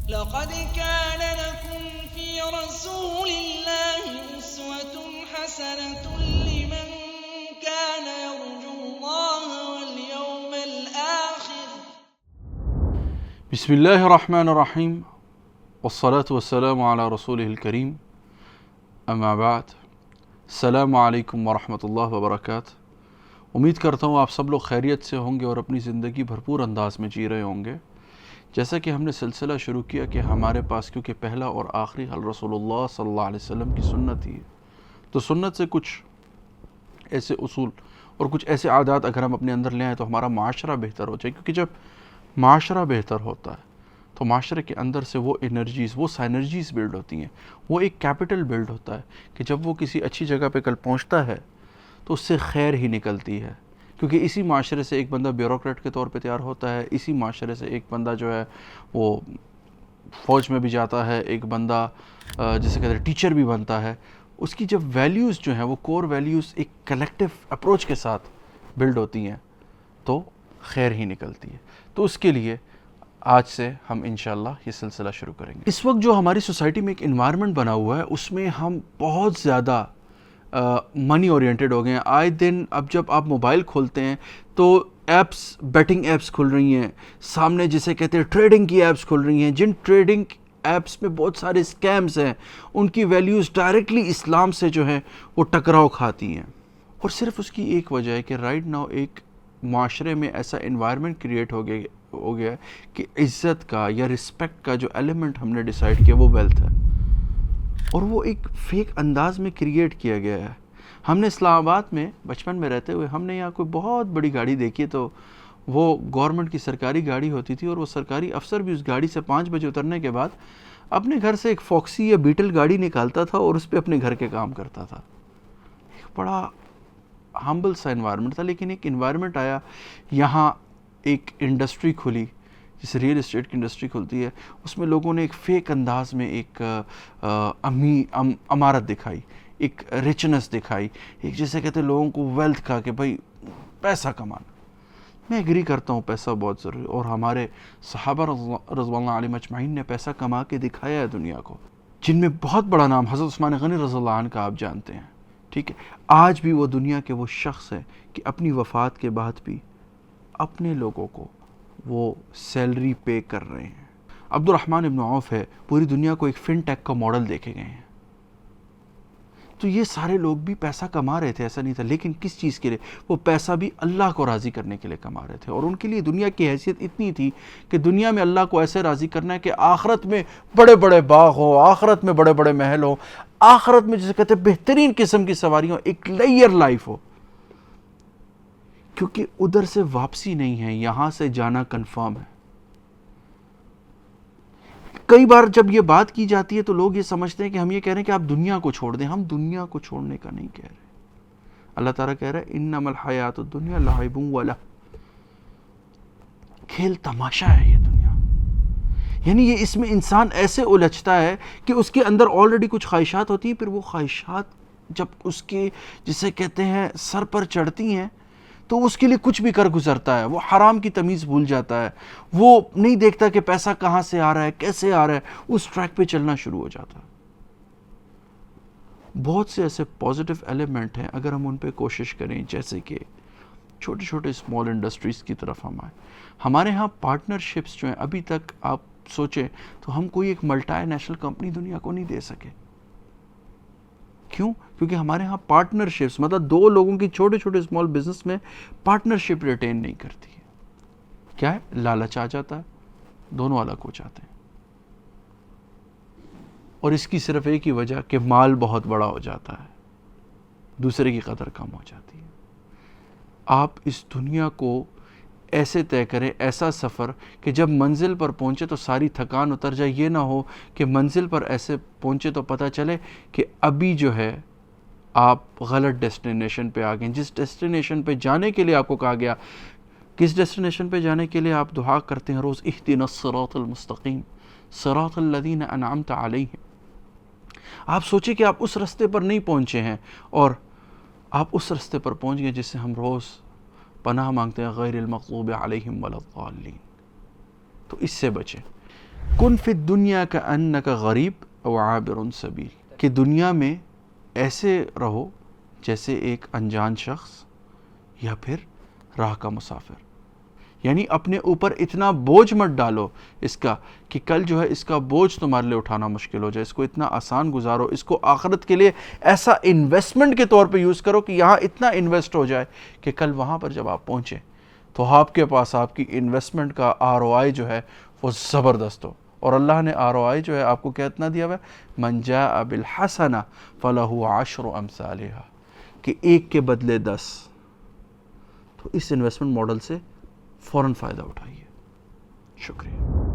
لقد كان لكم في رسول الله أسوة حسنة لمن كان يرجو الله واليوم الآخر. بسم الله الرحمن الرحیم والصلاة والسلام على رسوله الکریم اما بعد. السلام علیکم ورحمۃ اللہ وبرکاتہ. امید کرتا ہوں آپ سب لوگ خیریت سے ہوں گے اور اپنی زندگی بھرپور انداز میں جی رہے ہوں گے. جیسا کہ ہم نے سلسلہ شروع کیا کہ ہمارے پاس کیونکہ پہلا اور آخری حل رسول اللہ صلی اللہ علیہ وسلم کی سنت ہی ہے، تو سنت سے کچھ ایسے اصول اور کچھ ایسے عادات اگر ہم اپنے اندر لے آئیں تو ہمارا معاشرہ بہتر ہو جائے. کیونکہ جب معاشرہ بہتر ہوتا ہے تو معاشرے کے اندر سے وہ انرجیز، وہ سائنرجیز بلڈ ہوتی ہیں، وہ ایک کیپٹل بلڈ ہوتا ہے کہ جب وہ کسی اچھی جگہ پہ کل پہنچتا ہے تو اس سے خیر ہی نکلتی ہے. کیونکہ اسی معاشرے سے ایک بندہ بیوروکریٹ کے طور پہ تیار ہوتا ہے، اسی معاشرے سے ایک بندہ جو ہے وہ فوج میں بھی جاتا ہے، ایک بندہ جسے کہتے ہیں ٹیچر بھی بنتا ہے. اس کی جب ویلیوز جو ہیں وہ کور ویلیوز ایک کلیکٹیو اپروچ کے ساتھ بلڈ ہوتی ہیں تو خیر ہی نکلتی ہے. تو اس کے لیے آج سے ہم انشاءاللہ یہ سلسلہ شروع کریں گے. اس وقت جو ہماری سوسائٹی میں ایک انوائرمنٹ بنا ہوا ہے اس میں ہم بہت زیادہ منی اورینٹڈ ہو گئے ہیں. آئے دن اب جب آپ موبائل کھولتے ہیں تو ایپس، بیٹنگ ایپس کھل رہی ہیں سامنے، جسے کہتے ہیں ٹریڈنگ کی ایپس کھل رہی ہیں. جن ٹریڈنگ ایپس میں بہت سارے اسکیمز ہیں، ان کی ویلیوز ڈائریکٹلی اسلام سے جو ہیں وہ ٹکراؤ کھاتی ہیں. اور صرف اس کی ایک وجہ ہے کہ رائٹ ناؤ ایک معاشرے میں ایسا انوائرمنٹ کریٹ ہو گیا ہے کہ عزت کا یا رسپیکٹ کا جو ایلیمنٹ ہم نے ڈیسائیڈ کیا وہ ویلتھ ہے، اور وہ ایک فیک انداز میں کریٹ کیا گیا ہے. ہم نے اسلام آباد میں بچپن میں رہتے ہوئے ہم نے یہاں کوئی بہت بڑی گاڑی دیکھی تو وہ گورنمنٹ کی سرکاری گاڑی ہوتی تھی، اور وہ سرکاری افسر بھی اس گاڑی سے 5 بجے اترنے کے بعد اپنے گھر سے ایک فاکسی یا بیٹل گاڑی نکالتا تھا اور اس پہ اپنے گھر کے کام کرتا تھا. ایک بڑا ہمبل سا انوائرمنٹ تھا. لیکن ایک انوائرمنٹ آیا، یہاں ایک انڈسٹری کھلی جسے ریئل اسٹیٹ کی انڈسٹری کھلتی ہے. اس میں لوگوں نے ایک فیک انداز میں ایک عمارت دکھائی، ایک ریچنس دکھائی، ایک جیسے کہتے ہیں لوگوں کو ویلتھ کا کہ بھائی پیسہ کمانا. میں ایگری کرتا ہوں پیسہ بہت ضروری، اور ہمارے صحابہ رضوان اللہ علیہم اجمعین نے پیسہ کما کے دکھایا ہے دنیا کو، جن میں بہت بڑا نام حضرت عثمان غنی رضی اللہ عنہ کا آپ جانتے ہیں. ٹھیک ہے، آج بھی وہ دنیا کے وہ شخص ہیں کہ اپنی وفات کے بعد بھی اپنے لوگوں کو وہ سیلری پے کر رہے ہیں. عبد الرحمن ابن عوف ہے، پوری دنیا کو ایک فن ٹیک کا ماڈل دیکھے گئے ہیں. تو یہ سارے لوگ بھی پیسہ کما رہے تھے، ایسا نہیں تھا. لیکن کس چیز کے لیے؟ وہ پیسہ بھی اللہ کو راضی کرنے کے لیے کما رہے تھے، اور ان کے لیے دنیا کی حیثیت اتنی تھی کہ دنیا میں اللہ کو ایسے راضی کرنا ہے کہ آخرت میں بڑے بڑے باغ ہو، آخرت میں بڑے بڑے محل ہو، آخرت میں جسے کہتے ہیں بہترین قسم کی سواریاں، ایک لیئر لائف ہو. کیونکہ ادھر سے واپسی نہیں ہے، یہاں سے جانا کنفرم ہے. کئی بار جب یہ بات کی جاتی ہے تو لوگ یہ سمجھتے ہیں کہ ہم یہ کہہ رہے ہیں کہ آپ دنیا کو چھوڑ دیں. ہم دنیا کو چھوڑنے کا نہیں کہہ رہے. اللہ تعالیٰ کہہ رہا ہے انما الحیات الدنیا لعب ولہو، کھیل تماشا ہے یہ دنیا. یعنی یہ اس میں انسان ایسے الجھتا ہے کہ اس کے اندر آلریڈی کچھ خواہشات ہوتی ہیں، پھر وہ خواہشات جب اس کے جسے کہتے ہیں سر پر چڑھتی ہیں تو اس کے لیے کچھ بھی کر گزرتا ہے. وہ حرام کی تمیز بھول جاتا ہے، وہ نہیں دیکھتا کہ پیسہ کہاں سے آ رہا ہے، کیسے آ رہا ہے، اس ٹریک پہ چلنا شروع ہو جاتا ہے. بہت سے ایسے پازیٹیو ایلیمنٹ ہیں اگر ہم ان پہ کوشش کریں، جیسے کہ چھوٹے چھوٹے اسمال انڈسٹریز کی طرف ہم آئیں. ہمارے ہاں پارٹنرشپس جو ہیں، ابھی تک آپ سوچیں تو ہم کوئی ایک ملٹی نیشنل کمپنی دنیا کو نہیں دے سکے. کیوں؟ کیونکہ ہمارے ہاں پارٹنرشپس، مطلب دو لوگوں کی چھوٹے چھوٹے اسمال بزنس میں پارٹنرشپ ریٹین نہیں کرتی ہے. کیا ہے؟ لالچ آ جاتا ہے، دونوں الگ ہو جاتے ہیں. اور اس کی صرف ایک ہی وجہ کہ مال بہت بڑا ہو جاتا ہے، دوسرے کی قدر کم ہو جاتی ہے. آپ اس دنیا کو ایسے طے کریں، ایسا سفر کہ جب منزل پر پہنچے تو ساری تھکان اتر جائے. یہ نہ ہو کہ منزل پر ایسے پہنچے تو پتہ چلے کہ ابھی جو ہے آپ غلط ڈیسٹینیشن پہ آ گئے. جس ڈیسٹینیشن پہ جانے کے لیے آپ کو کہا گیا، کس ڈیسٹینیشن پہ جانے کے لیے آپ دعا کرتے ہیں روز، اہدنا الصراط المستقیم صراط الذین انعمت علیہم. آپ سوچیں کہ آپ اس رستے پر نہیں پہنچے ہیں اور آپ اس رستے پر پہنچ گئے جس سے ہم روز پناہ مانگتے ہیں، غیر المغضوب علیہم ولا الضالین. تو اس سے بچیں. کن فی الدنیا کأنک غریب او عابر سبیل، کہ دنیا میں ایسے رہو جیسے ایک انجان شخص یا پھر راہ کا مسافر. یعنی اپنے اوپر اتنا بوجھ مت ڈالو اس کا کہ کل جو ہے اس کا بوجھ تمہارے لیے اٹھانا مشکل ہو جائے. اس کو اتنا آسان گزارو، اس کو آخرت کے لیے ایسا انویسٹمنٹ کے طور پہ یوز کرو کہ یہاں اتنا انویسٹ ہو جائے کہ کل وہاں پر جب آپ پہنچیں تو آپ کے پاس آپ کی انویسٹمنٹ کا ROI جو ہے وہ زبردست ہو. اور اللہ نے ROI جو ہے آپ کو کیا اتنا دیا ہوا ہے، من جاء بالحسنہ فلہ عشر امثالھا، کہ ایک کے بدلے 10. تو اس انویسٹمنٹ ماڈل سے فوراً فائدہ اٹھائیے. شکریہ.